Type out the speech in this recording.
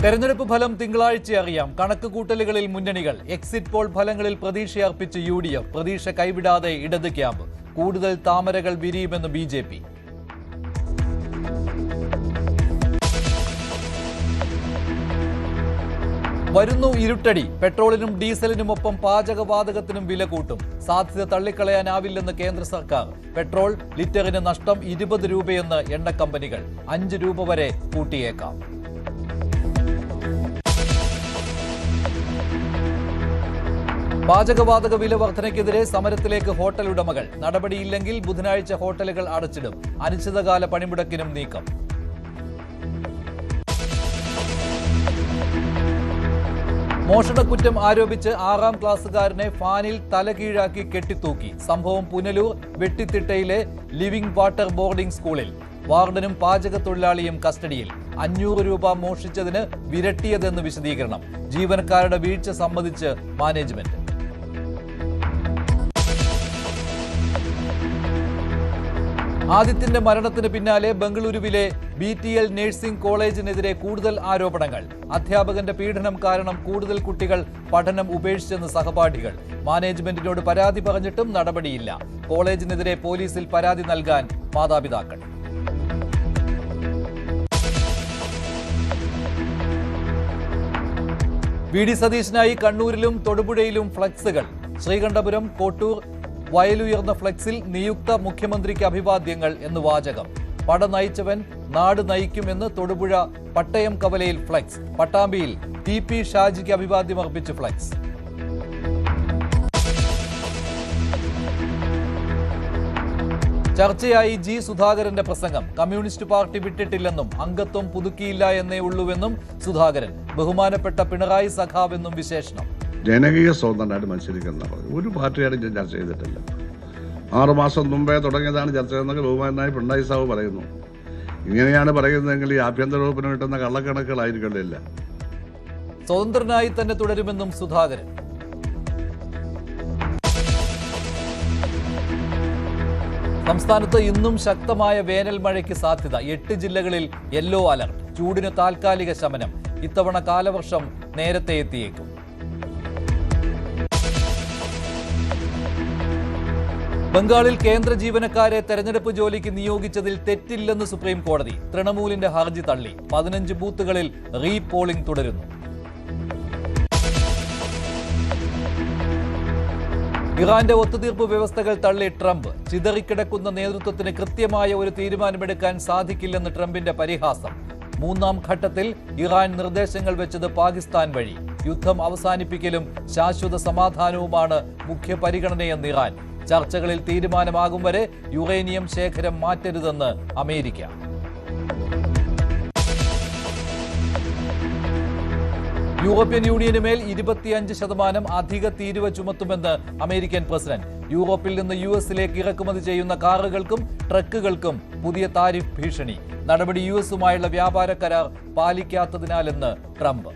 തെരഞ്ഞെടുപ്പ് ഫലം തിങ്കളാഴ്ച അറിയാം. കണക്കുകൂട്ടലുകളിൽ മുന്നണികൾ. എക്സിറ്റ് പോൾ ഫലങ്ങളിൽ പ്രതീക്ഷയർപ്പിച്ച് UDF. പ്രതീക്ഷ കൈവിടാതെ ഇടത് ക്യാമ്പ്. കൂടുതൽ താമരകൾ വിരിയുമെന്ന് BJP. വരുന്നു ഇരുട്ടടി. പെട്രോളിനും ഡീസലിനുമൊപ്പം പാചകവാതകത്തിനും വില കൂട്ടും. സാധ്യത തള്ളിക്കളയാനാവില്ലെന്ന് കേന്ദ്ര സർക്കാർ. പെട്രോൾ ലിറ്ററിന് നഷ്ടം 20 രൂപയെന്ന് എണ്ണ കമ്പനികൾ. 5 രൂപ വരെ കൂട്ടിയേക്കാം. പാചകവാതക വില വർധനയ്ക്കെതിരെ സമരത്തിലേക്ക് ഹോട്ടൽ ഉടമകൾ. നടപടിയില്ലെങ്കിൽ ബുധനാഴ്ച ഹോട്ടലുകൾ അടച്ചിടും. അനിശ്ചിതകാല പണിമുടക്കിനും നീക്കം. മോഷണക്കുറ്റം ആരോപിച്ച് 6ാം ക്ലാസ്സുകാരനെ ഫാനിൽ തലകീഴാക്കി കെട്ടിത്തൂക്കി. സംഭവം പുനലൂർ വെട്ടിത്തിട്ടയിലെ ലിവിംഗ് വാട്ടർ ബോർഡിംഗ് സ്കൂളിൽ. വാർഡനും പാചക തൊഴിലാളിയും കസ്റ്റഡിയിൽ. 500 രൂപ മോഷ്ടിച്ചതിന് വിരട്ടിയതെന്ന് വിശദീകരണം. ജീവനക്കാരുടെ വീഴ്ച സമ്മതിച്ച് മാനേജ്മെന്റ്. ആദിത്യന്റെ മരണത്തിന് പിന്നാലെ ബംഗളൂരുവിലെ BTL നഴ്സിംഗ് കോളേജിനെതിരെ കൂടുതൽ ആരോപണങ്ങൾ. അധ്യാപകന്റെ പീഡനം കാരണം കൂടുതൽ കുട്ടികൾ പഠനം ഉപേക്ഷിച്ചെന്ന് സഹപാഠികൾ. മാനേജ്മെന്റിനോട് പരാതി പറഞ്ഞിട്ടും നടപടിയില്ല. കോളേജിനെതിരെ പോലീസിൽ പരാതി നൽകാൻ മാതാപിതാക്കൾ. VD സതീശനായി കണ്ണൂരിലും തൊടുപുഴയിലും ഫ്ലക്സുകൾ. ശ്രീകണ്ഠപുരം, കോട്ടൂർ, വയലുയർന്ന ഫ്ലക്സിൽ നിയുക്ത മുഖ്യമന്ത്രിക്ക് അഭിവാദ്യങ്ങൾ എന്ന് വാചകം. പട നയിച്ചവൻ നാട് നയിക്കുമെന്ന് തൊടുപുഴ പട്ടയം കവലയിൽ ഫ്ലക്സ്. പട്ടാമ്പിയിൽ TP ഷാജിക്ക് അഭിവാദ്യം അർപ്പിച്ച് ഫ്ലക്സ്. ചർച്ചയായി G സുധാകരന്റെ പ്രസംഗം. കമ്മ്യൂണിസ്റ്റ് പാർട്ടി വിട്ടിട്ടില്ലെന്നും അംഗത്വം പുതുക്കിയില്ല എന്നേ ഉള്ളൂവെന്നും സുധാകരൻ. ബഹുമാനപ്പെട്ട പിണറായി സഖാവെന്നും വിശേഷണം. ജനകീയ സ്വതന്ത്രമായിട്ട് മത്സരിക്കുന്ന ഒരു പാർട്ടിയായിട്ട് ഞാൻ ചർച്ച ചെയ്തിട്ടില്ല. 6 മാസം മുമ്പേ തുടങ്ങിയതാണ് ചർച്ച എന്നൊക്കെ ബഹുമാനായി പിണറായി സാഹു പറയുന്നു. ഇങ്ങനെയാണ് പറയുന്നതെങ്കിൽ ഈ ആഭ്യന്തര വകുപ്പിന് കിട്ടുന്ന കള്ളക്കണക്കുകളായിരിക്കില്ല. സ്വതന്ത്രനായി തന്നെ തുടരുമെന്നും സുധാകരൻ. സംസ്ഥാനത്ത് ഇന്നും ശക്തമായ വേനൽ മഴയ്ക്ക് സാധ്യത. 8 ജില്ലകളിൽ യെല്ലോ അലർട്ട്. ചൂടിന് താൽക്കാലിക ശമനം. ഇത്തവണ കാലവർഷം നേരത്തെ എത്തിയേക്കും. ബംഗാളിൽ കേന്ദ്ര ജീവനക്കാരെ തെരഞ്ഞെടുപ്പ് ജോലിക്ക് നിയോഗിച്ചതിൽ തെറ്റില്ലെന്ന് സുപ്രീം കോടതി. തൃണമൂലിന്റെ ഹർജി തള്ളി. 15 ബൂത്തുകളിൽ റീപോളിംഗ് തുടരുന്നു. ഇറാന്റെ ഒത്തുതീർപ്പ് വ്യവസ്ഥകൾ തള്ളി ട്രംപ്. ചിതറിക്കിടക്കുന്ന നേതൃത്വത്തിന് കൃത്യമായ ഒരു തീരുമാനമെടുക്കാൻ സാധിക്കില്ലെന്ന് ട്രംപിന്റെ പരിഹാസം. 3ാം ഘട്ടത്തിൽ ഇറാൻ നിർദ്ദേശങ്ങൾ വെച്ചത് പാകിസ്ഥാൻ വഴി. യുദ്ധം അവസാനിപ്പിക്കലും ശാശ്വത സമാധാനവുമാണ് മുഖ്യ പരിഗണനയെന്ന് ഇറാൻ. ചർച്ചകളിൽ തീരുമാനമാകും വരെ യുറേനിയം ശേഖരം മാറ്റരുതെന്ന് അമേരിക്ക. യൂറോപ്യൻ യൂണിയന് മേൽ 25% അധിക തീരുവ ചുമത്തുമെന്ന് അമേരിക്കൻ പ്രസിഡന്റ്. യൂറോപ്പിൽ നിന്ന് US ഇറക്കുമതി ചെയ്യുന്ന കാറുകൾക്കും ട്രക്കുകൾക്കും പുതിയ താരിഫ് ഭീഷണി. നടപടി US-ഉമായുള്ള വ്യാപാര കരാർ പാലിക്കാത്തതിനാലെന്ന് ട്രംപ്.